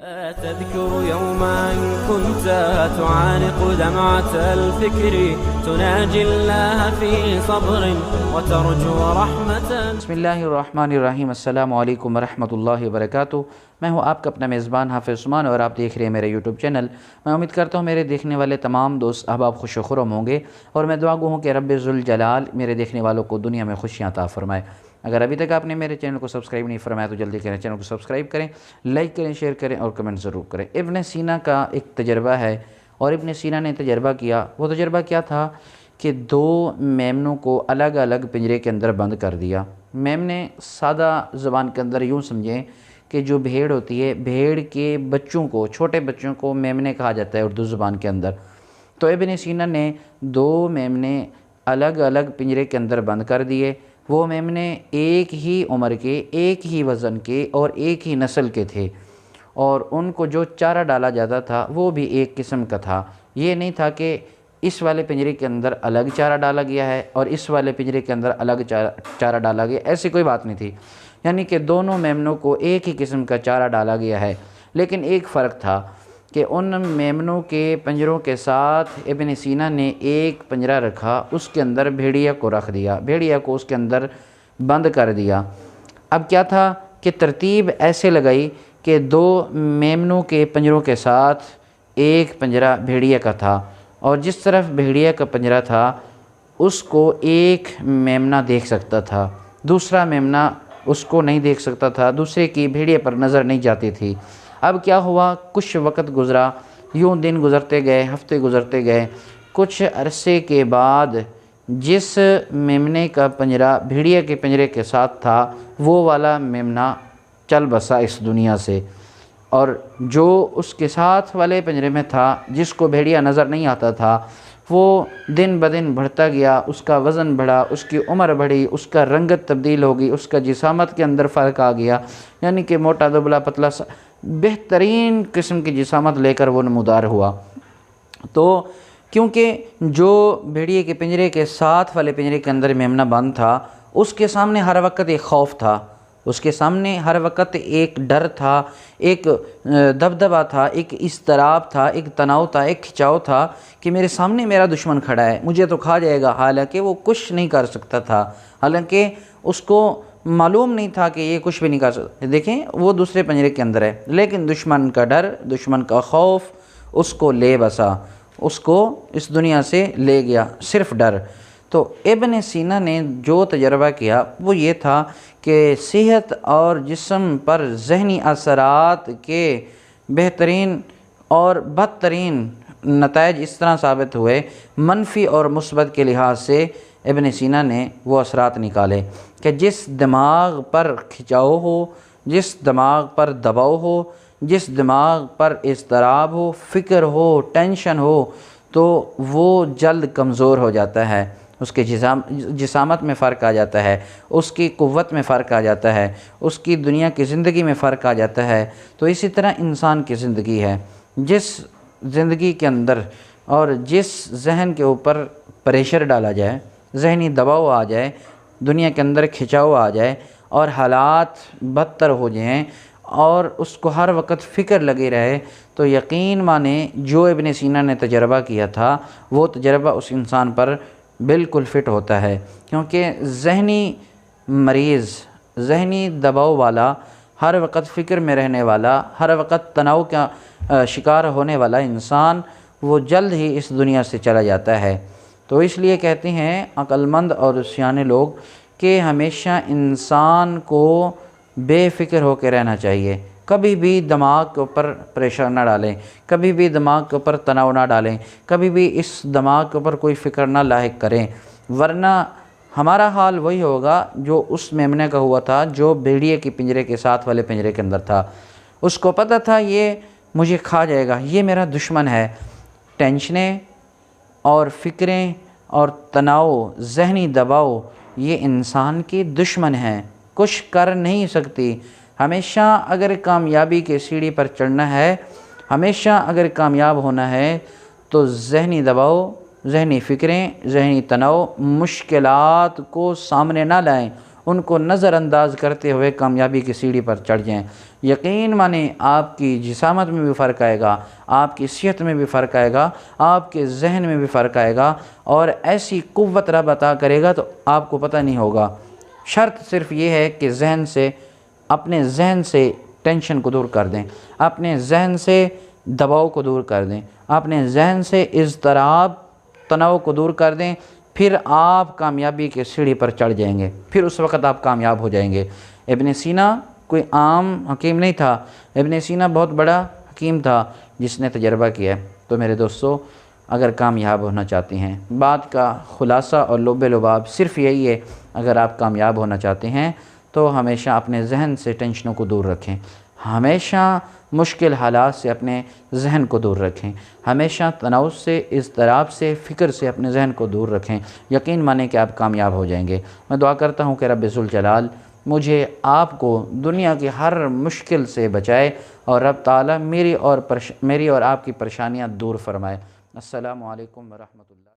تذكر يوما كنت تعانق دمعة الفكر تناجي الله في صبر وترجو رحمة. بسم اللہ الرحمن الرحیم. السلام علیکم ورحمۃ اللہ وبرکاتہ. میں ہوں آپ کا اپنا میزبان حافظ عثمان اور آپ دیکھ رہے ہیں میرے یوٹیوب چینل. میں امید کرتا ہوں میرے دیکھنے والے تمام دوست احباب خوش و خرم ہوں گے اور میں دعا گو ہوں کہ رب ذوالجلال میرے دیکھنے والوں کو دنیا میں خوشیاں عطا فرمائے. اگر ابھی تک آپ نے میرے چینل کو سبسکرائب نہیں فرمایا تو جلدی کریں, چینل کو سبسکرائب کریں, لائک کریں, شیئر کریں اور کمنٹ ضرور کریں. ابن سینا کا ایک تجربہ ہے اور ابن سینا نے تجربہ کیا. وہ تجربہ کیا تھا کہ دو میمنوں کو الگ الگ پنجرے کے اندر بند کر دیا. میمنے سادہ زبان کے اندر یوں سمجھیں کہ جو بھیڑ ہوتی ہے, بھیڑ کے بچوں کو, چھوٹے بچوں کو میمنے کہا جاتا ہے اردو زبان کے اندر. تو ابن سینا نے دو میمنے الگ الگ پنجرے کے اندر بند کر دیے. وہ میمنے ایک ہی عمر کے, ایک ہی وزن کے اور ایک ہی نسل کے تھے اور ان کو جو چارہ ڈالا جاتا تھا وہ بھی ایک قسم کا تھا. یہ نہیں تھا کہ اس والے پنجرے کے اندر الگ چارہ ڈالا گیا ہے اور اس والے پنجرے کے اندر الگ چارہ ڈالا گیا, ایسی کوئی بات نہیں تھی. یعنی کہ دونوں میمنوں کو ایک ہی قسم کا چارہ ڈالا گیا ہے. لیکن ایک فرق تھا کہ ان میمنوں کے پنجروں کے ساتھ ابن سینا نے ایک پنجرہ رکھا, اس کے اندر بھیڑیا کو رکھ دیا, بھیڑیا کو اس کے اندر بند کر دیا. اب کیا تھا کہ ترتیب ایسے لگائی کہ دو میمنوں کے پنجروں کے ساتھ ایک پنجرہ بھیڑیا کا تھا اور جس طرف بھیڑیا کا پنجرہ تھا اس کو ایک میمنہ دیکھ سکتا تھا, دوسرا میمنہ اس کو نہیں دیکھ سکتا تھا, دوسرے کی بھیڑیا پر نظر نہیں جاتی تھی. اب کیا ہوا, کچھ وقت گزرا, یوں دن گزرتے گئے, ہفتے گزرتے گئے. کچھ عرصے کے بعد جس میمنے کا پنجرہ بھیڑیا کے پنجرے کے ساتھ تھا وہ والا میمنہ چل بسا اس دنیا سے, اور جو اس کے ساتھ والے پنجرے میں تھا جس کو بھیڑیا نظر نہیں آتا تھا وہ دن بدن بڑھتا گیا, اس کا وزن بڑھا, اس کی عمر بڑھی, اس کا رنگت تبدیل ہوگی, اس کا جسامت کے اندر فرق آ گیا. یعنی کہ موٹا دبلا پتلا بہترین قسم کی جسامت لے کر وہ نمودار ہوا. تو کیونکہ جو بھیڑیے کے پنجرے کے ساتھ والے پنجرے کے اندر میمنہ بند تھا اس کے سامنے ہر وقت ایک خوف تھا, اس کے سامنے ہر وقت ایک ڈر تھا, ایک دبدبہ تھا, ایک اضطراب تھا, ایک تناؤ تھا, ایک کھچاؤ تھا کہ میرے سامنے میرا دشمن کھڑا ہے, مجھے تو کھا جائے گا. حالانکہ وہ کچھ نہیں کر سکتا تھا, حالانکہ اس کو معلوم نہیں تھا کہ یہ کچھ بھی نہیں کر سکتا. دیکھیں وہ دوسرے پنجرے کے اندر ہے لیکن دشمن کا ڈر, دشمن کا خوف اس کو لے بسا, اس کو اس دنیا سے لے گیا, صرف ڈر. تو ابن سینا نے جو تجربہ کیا وہ یہ تھا کہ صحت اور جسم پر ذہنی اثرات کے بہترین اور بدترین نتائج اس طرح ثابت ہوئے, منفی اور مثبت کے لحاظ سے ابن سینا نے وہ اثرات نکالے کہ جس دماغ پر کھچاؤ ہو, جس دماغ پر دباؤ ہو, جس دماغ پر اضطراب ہو, فکر ہو, ٹینشن ہو, تو وہ جلد کمزور ہو جاتا ہے, اس کے جسامت میں فرق آ جاتا ہے, اس کی قوت میں فرق آ جاتا ہے, اس کی دنیا کی زندگی میں فرق آ جاتا ہے. تو اسی طرح انسان کی زندگی ہے, جس زندگی کے اندر اور جس ذہن کے اوپر پریشر ڈالا جائے, ذہنی دباؤ آ جائے, دنیا کے اندر کھچاؤ آ جائے اور حالات بدتر ہو جائیں اور اس کو ہر وقت فکر لگی رہے, تو یقین مانیں جو ابن سینا نے تجربہ کیا تھا وہ تجربہ اس انسان پر بالکل فٹ ہوتا ہے. کیونکہ ذہنی مریض, ذہنی دباؤ والا, ہر وقت فکر میں رہنے والا, ہر وقت تناؤ کا شکار ہونے والا انسان وہ جلد ہی اس دنیا سے چلا جاتا ہے. تو اس لیے کہتے ہیں عقل مند اور سیانے لوگ کہ ہمیشہ انسان کو بے فکر ہو کے رہنا چاہیے, کبھی بھی دماغ کے اوپر پریشر نہ ڈالیں, کبھی بھی دماغ کے اوپر تناؤ نہ ڈالیں, کبھی بھی اس دماغ کے اوپر کوئی فکر نہ لاحق کریں, ورنہ ہمارا حال وہی ہوگا جو اس میمنے کا ہوا تھا جو بھیڑیے کے پنجرے کے ساتھ والے پنجرے کے اندر تھا. اس کو پتہ تھا یہ مجھے کھا جائے گا, یہ میرا دشمن ہے. ٹینشنیں اور فکریں اور تناؤ, ذہنی دباؤ یہ انسان کی دشمن ہیں, کچھ کر نہیں سکتی. ہمیشہ اگر کامیابی کے سیڑھی پر چڑھنا ہے, ہمیشہ اگر کامیاب ہونا ہے تو ذہنی دباؤ, ذہنی فکریں, ذہنی تناؤ, مشکلات کو سامنے نہ لائیں, ان کو نظر انداز کرتے ہوئے کامیابی کی سیڑھی پر چڑھ جائیں. یقین مانے آپ کی جسامت میں بھی فرق آئے گا، آپ کی صحت میں بھی فرق آئے گا، آپ کے ذہن میں بھی فرق آئے گا، اور ایسی قوت رب عطا کرے گا تو آپ کو پتہ نہیں ہوگا۔ شرط صرف یہ ہے کہ اپنے ذہن سے ٹینشن کو دور کر دیں، اپنے ذہن سے دباؤ کو دور کر دیں، اپنے ذہن سے اضطراب تناؤ کو دور کر دیں، پھر آپ کامیابی کے سیڑھی پر چڑھ جائیں گے، پھر اس وقت آپ کامیاب ہو جائیں گے۔ ابن سینا کوئی عام حکیم نہیں تھا، ابن سینا بہت بڑا حکیم تھا جس نے تجربہ کیا ہے۔ تو میرے دوستو، اگر کامیاب ہونا چاہتے ہیں، بات کا خلاصہ اور لب لباب صرف یہی ہے، اگر آپ کامیاب ہونا چاہتے ہیں تو ہمیشہ اپنے ذہن سے ٹینشنوں کو دور رکھیں، ہمیشہ مشکل حالات سے اپنے ذہن کو دور رکھیں، ہمیشہ تناؤ سے، اضطراب سے، فکر سے اپنے ذہن کو دور رکھیں۔ یقین مانیں کہ آپ کامیاب ہو جائیں گے۔ میں دعا کرتا ہوں کہ رب ذوالجلال مجھے آپ کو دنیا کی ہر مشکل سے بچائے، اور رب تعالیٰ میری اور آپ کی پریشانیاں دور فرمائے۔ السلام علیکم ورحمۃ اللہ۔